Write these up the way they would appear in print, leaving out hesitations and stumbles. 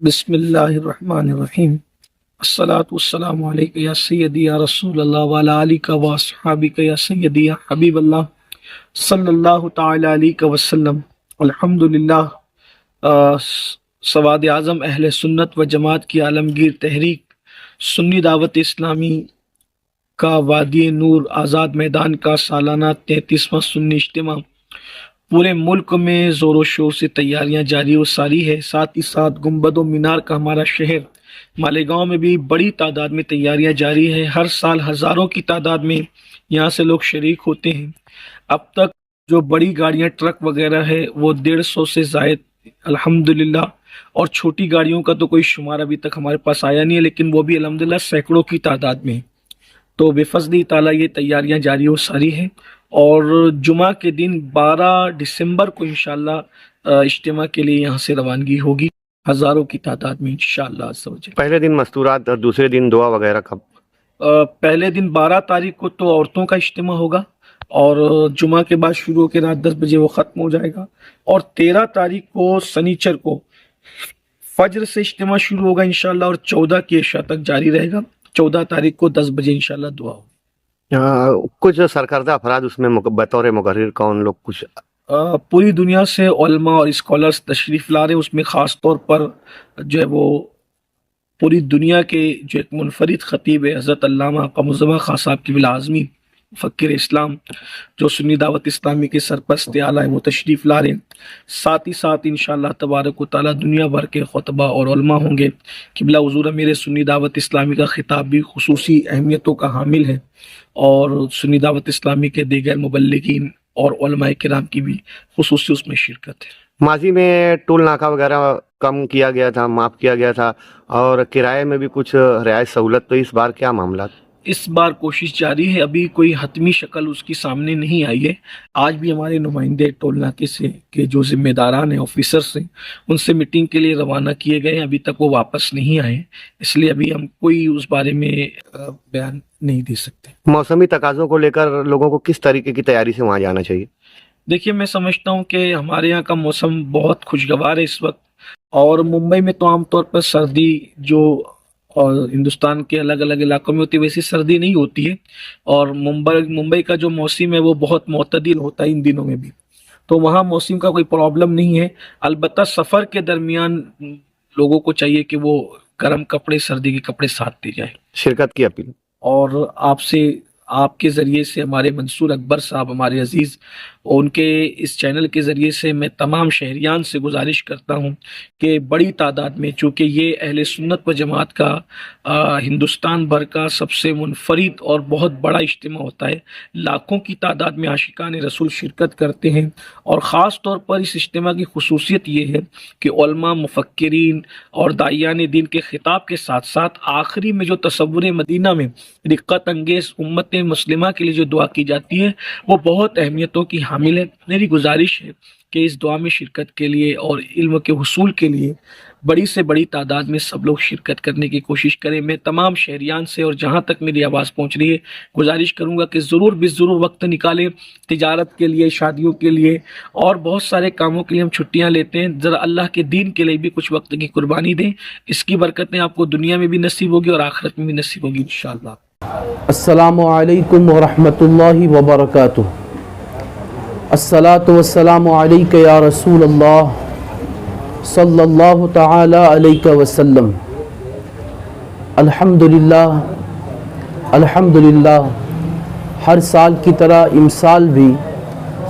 بسم اللہ الرحمن الرحیم الصلاۃ والسلام علیک یا سیدی یا رسول اللہ وعلی آلک و اصحابک یا سیدی یا حبیب اللہ صلی اللہ تعالی علیہ وسلم۔ الحمدللہ سواد اعظم اہل سنت و جماعت کی عالمگیر تحریک سنی دعوت اسلامی کا وادی نور آزاد میدان کا سالانہ 33واں سنی اجتماع پورے ملک میں زور و شور سے تیاریاں جاری و ساری ہے۔ ساتھ ہی ساتھ گنبد و مینار کا ہمارا شہر مالیگاؤں میں بھی بڑی تعداد میں تیاریاں جاری ہے۔ ہر سال ہزاروں کی تعداد میں یہاں سے لوگ شریک ہوتے ہیں۔ اب تک جو بڑی گاڑیاں ٹرک وغیرہ ہے وہ 150 سے زائد الحمدللہ، اور چھوٹی گاڑیوں کا تو کوئی شمار ابھی تک ہمارے پاس آیا نہیں ہے، لیکن وہ بھی الحمدللہ سینکڑوں کی تعداد میں۔ تو بفضل تعالیٰ یہ تیاریاں جاری و ساری ہیں، اور جمعہ کے دن 12 دسمبر کو انشاءاللہ اجتماع کے لیے یہاں سے روانگی ہوگی ہزاروں کی تعداد میں انشاءاللہ عز و جل۔ پہلے دن مستورات اور دوسرے دن دعا وغیرہ کب؟ پہلے دن 12 تاریخ کو تو عورتوں کا اجتماع ہوگا، اور جمعہ کے بعد شروع ہو کے رات 10 بجے وہ ختم ہو جائے گا، اور 13 تاریخ کو سنیچر کو فجر سے اجتماع شروع ہوگا انشاءاللہ، اور 14 کی عشاء تک جاری رہے گا۔ 14 تاریخ کو 10 بجے انشاءاللہ دعا ہوگی۔ کچھ سرکردہ افراد اس میں بطور مقرر کون لوگ؟ کچھ پوری دنیا سے علماء اور اسکالرز تشریف لا رہے ہیں۔ اس میں خاص طور پر جو ہے وہ پوری دنیا کے جو ایک منفرد خطیب ہے حضرت علامہ قمر خان صاحب کی اعظمی مفکر اسلام، جو سنی دعوت اسلامی کے سرپرست اعلیٰ ہیں، وہ تشریف لا رہے ہیں۔ ساتھ ہی ساتھ انشاءاللہ تبارک و تعالیٰ دنیا بھر کے خطبہ اور علماء ہوں گے۔ قبلہ حضور میرے سنی دعوت اسلامی کا خطاب بھی خصوصی اہمیتوں کا حامل ہے، اور سنی دعوت اسلامی کے دیگر مبلغین اور علماء کرام کی بھی خصوصی اس میں شرکت ہے۔ ماضی میں ٹول ناکہ وغیرہ کم کیا گیا تھا، معاف کیا گیا تھا، اور کرائے میں بھی کچھ رعایت سہولت، تو اس بار کیا معاملات؟ اس بار کوشش جاری ہے، ابھی کوئی حتمی شکل اس کی سامنے نہیں آئی ہے۔ آج بھی ہمارے نمائندے ٹول ناکے سے کے جو ذمہ داران ہیں، آفیسرز ہیں، ان سے میٹنگ کے لیے روانہ کیے گئے ہیں، ابھی تک وہ واپس نہیں آئے، اس لیے ابھی ہم کوئی اس بارے میں بیان نہیں دے سکتے۔ موسمی تقاضوں کو لے کر لوگوں کو کس طریقے کی تیاری سے وہاں جانا چاہیے؟ دیکھیے، میں سمجھتا ہوں کہ ہمارے یہاں کا موسم بہت خوشگوار ہے اس وقت، اور ممبئی میں تو عام طور پر سردی جو اور ہندوستان کے الگ الگ علاقوں میں ہوتی ہے ویسی سردی نہیں ہوتی ہے، اور ممبئی کا جو موسم ہے وہ بہت معتدل ہوتا ہے ان دنوں میں بھی، تو وہاں موسم کا کوئی پرابلم نہیں ہے۔ البتہ سفر کے درمیان لوگوں کو چاہیے کہ وہ گرم کپڑے، سردی کے کپڑے ساتھ لے جائیں۔ شرکت کی اپیل۔ اور آپ کے ذریعے سے ہمارے منصور اکبر صاحب ہمارے عزیز، ان کے اس چینل کے ذریعے سے میں تمام شہریان سے گزارش کرتا ہوں کہ بڑی تعداد میں، چونکہ یہ اہل سنت و جماعت کا ہندوستان بھر کا سب سے منفرد اور بہت بڑا اجتماع ہوتا ہے، لاکھوں کی تعداد میں عاشقان رسول شرکت کرتے ہیں، اور خاص طور پر اس اجتماع کی خصوصیت یہ ہے کہ علماء، مفکرین اور داعیان دین کے خطاب کے ساتھ ساتھ آخری میں جو تصور مدینہ میں رقت انگیز امت مسلمہ کے لیے جو دعا کی جاتی ہے وہ بہت اہمیتوں کی حامل ہے۔ میری گزارش ہے کہ اس دعا میں شرکت کے لیے اور علم کے حصول کے لیے بڑی سے بڑی تعداد میں سب لوگ شرکت کرنے کی کوشش کریں۔ میں تمام شہریان سے، اور جہاں تک میری آواز پہنچ رہی ہے، گزارش کروں گا کہ ضرور ضرور وقت نکالیں، تجارت کے لیے، شادیوں کے لیے اور بہت سارے کاموں کے لیے ہم چھٹیاں لیتے ہیں، ذرا اللہ کے دین کے لیے بھی کچھ وقت کی قربانی دیں، اس کی برکتیں آپ کو دنیا میں بھی نصیب ہوگی اور آخرت میں بھی نصیب ہوگی انشاءاللہ۔ السلام علیکم ورحمۃ اللہ وبرکاتہ۔ الصلاۃ والسلام علیک یا رسول اللہ صلی اللہ تعالی علیہ وسلم۔ الحمدللہ الحمدللہ، ہر سال کی طرح امسال بھی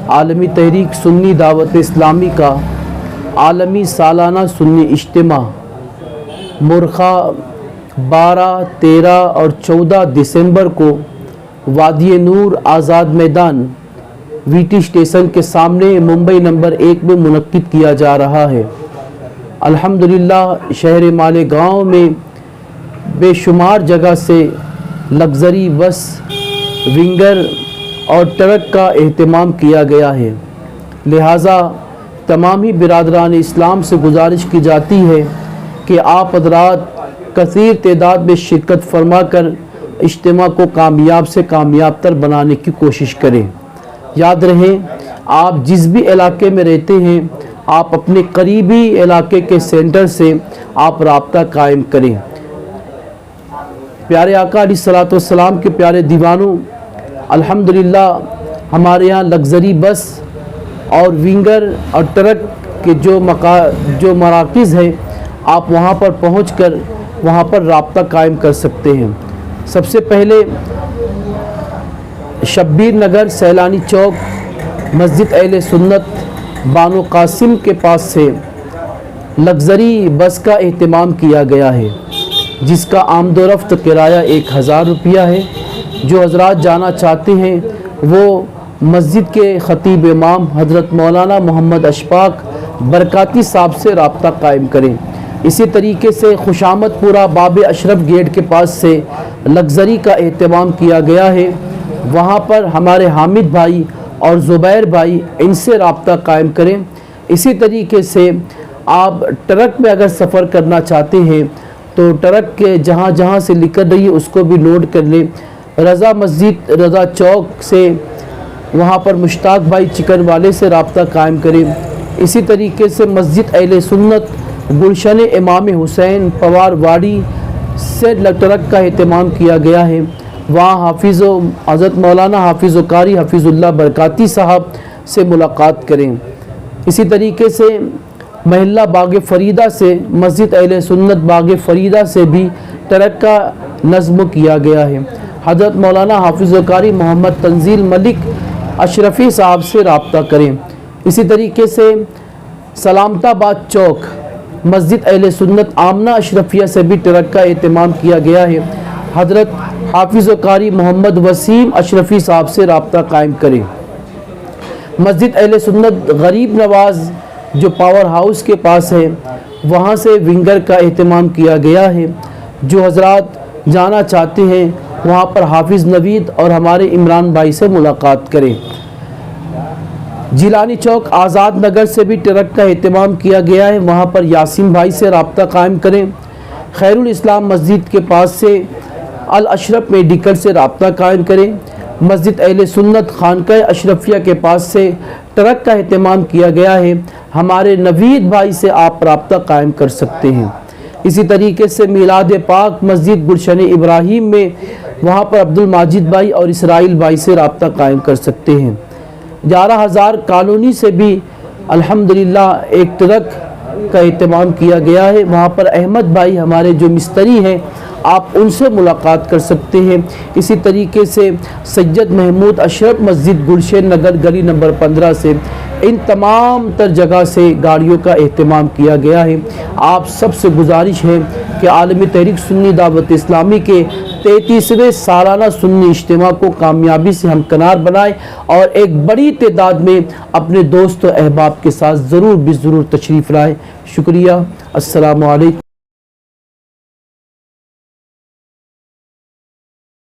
عالمی تحریک سنی دعوت اسلامی کا عالمی سالانہ سنی اجتماع مرخہ 12، 13 اور 14 دسمبر کو وادی نور آزاد میدان وی ٹی اسٹیشن کے سامنے ممبئی نمبر 1 میں منعقد کیا جا رہا ہے۔ الحمدللہ شہر مالیگاؤں میں بے شمار جگہ سے لگژری بس، ونگر اور ٹرک کا اہتمام کیا گیا ہے، لہٰذا تمام ہی برادران اسلام سے گزارش کی جاتی ہے کہ آپ حضرات کثیر تعداد میں شرکت فرما کر اجتماع کو کامیاب سے کامیاب تر بنانے کی کوشش کریں۔ یاد رہے، آپ جس بھی علاقے میں رہتے ہیں آپ اپنے قریبی علاقے کے سینٹر سے آپ رابطہ قائم کریں۔ پیارے آقا علیہ الصلوۃ والسلام کے پیارے دیوانوں، الحمدللہ ہمارے یہاں لگژری بس اور ونگر اور ٹرک کے جو مراکز ہیں، آپ وہاں پر پہنچ کر وہاں پر رابطہ قائم کر سکتے ہیں۔ سب سے پہلے شبیر نگر سیلانی چوک مسجد اہل سنت بانو قاسم کے پاس سے لگژری بس کا اہتمام کیا گیا ہے، جس کا آمد و رفت کرایہ 1000 روپیہ ہے۔ جو حضرات جانا چاہتے ہیں وہ مسجد کے خطیب امام حضرت مولانا محمد اشفاق برکاتی صاحب سے رابطہ قائم کریں۔ اسی طریقے سے خوشامد پورہ باب اشرف گیٹ کے پاس سے لگژری کا اہتمام کیا گیا ہے، وہاں پر ہمارے حامد بھائی اور زبیر بھائی، ان سے رابطہ قائم کریں۔ اسی طریقے سے آپ ٹرک میں اگر سفر کرنا چاہتے ہیں تو ٹرک کے جہاں جہاں سے نکل رہی ہے اس کو بھی نوٹ کر لیں۔ رضا مسجد رضا چوک سے وہاں پر مشتاق بھائی چکن والے سے رابطہ قائم کریں۔ اسی طریقے سے مسجد اہل سنت گلشن امام حسین پوار واڑی سے ٹرک کا اہتمام کیا گیا ہے، وہاں حضرت مولانا حافظ و قاری حفیظ اللہ برکاتی صاحب سے ملاقات کریں۔ اسی طریقے سے محلہ باغ فریدہ سے مسجد اہل سنت باغ فریدہ سے بھی ٹرک کا نظم کیا گیا ہے، حضرت مولانا حافظ و قاری محمد تنزیل ملک اشرفی صاحب سے رابطہ کریں۔ اسی طریقے سے سلامت آباد چوک مسجد اہل سنت آمنہ اشرفیہ سے بھی ٹرک کا اہتمام کیا گیا ہے، حضرت حافظ و قاری محمد وسیم اشرفی صاحب سے رابطہ قائم کریں۔ مسجد اہل سنت غریب نواز جو پاور ہاؤس کے پاس ہے، وہاں سے ونگر کا اہتمام کیا گیا ہے۔ جو حضرات جانا چاہتے ہیں وہاں پر حافظ نوید اور ہمارے عمران بھائی سے ملاقات کریں۔ جیلانی چوک آزاد نگر سے بھی ٹرک کا اہتمام کیا گیا ہے، وہاں پر یاسین بھائی سے رابطہ قائم کریں۔ خیر الاسلام مسجد کے پاس سے الاشرف میڈیکل سے رابطہ قائم کریں۔ مسجد اہل سنت خانقاہ اشرفیہ کے پاس سے ٹرک کا اہتمام کیا گیا ہے، ہمارے نوید بھائی سے آپ رابطہ قائم کر سکتے ہیں۔ اسی طریقے سے میلاد پاک مسجد گلشن ابراہیم میں وہاں پر عبد الماجد بھائی اور اسرائیل بھائی سے رابطہ قائم کر سکتے ہیں۔ 11,000 کالونی سے بھی الحمدللہ ایک ٹرک کا اہتمام کیا گیا ہے، وہاں پر احمد بھائی ہمارے جو مستری ہیں، آپ ان سے ملاقات کر سکتے ہیں۔ اسی طریقے سے سید محمود اشرف مسجد گلشن نگر گلی نمبر 15 سے ان تمام تر جگہ سے گاڑیوں کا اہتمام کیا گیا ہے۔ آپ سب سے گزارش ہے کہ عالمی تحریک سنی دعوت اسلامی کے 33ویں سالانہ سنی اجتماع کو کامیابی سے ہمکنار بنائیں اور ایک بڑی تعداد میں اپنے دوست و احباب کے ساتھ ضرور تشریف لائیں۔ شکریہ، السلام علیکم۔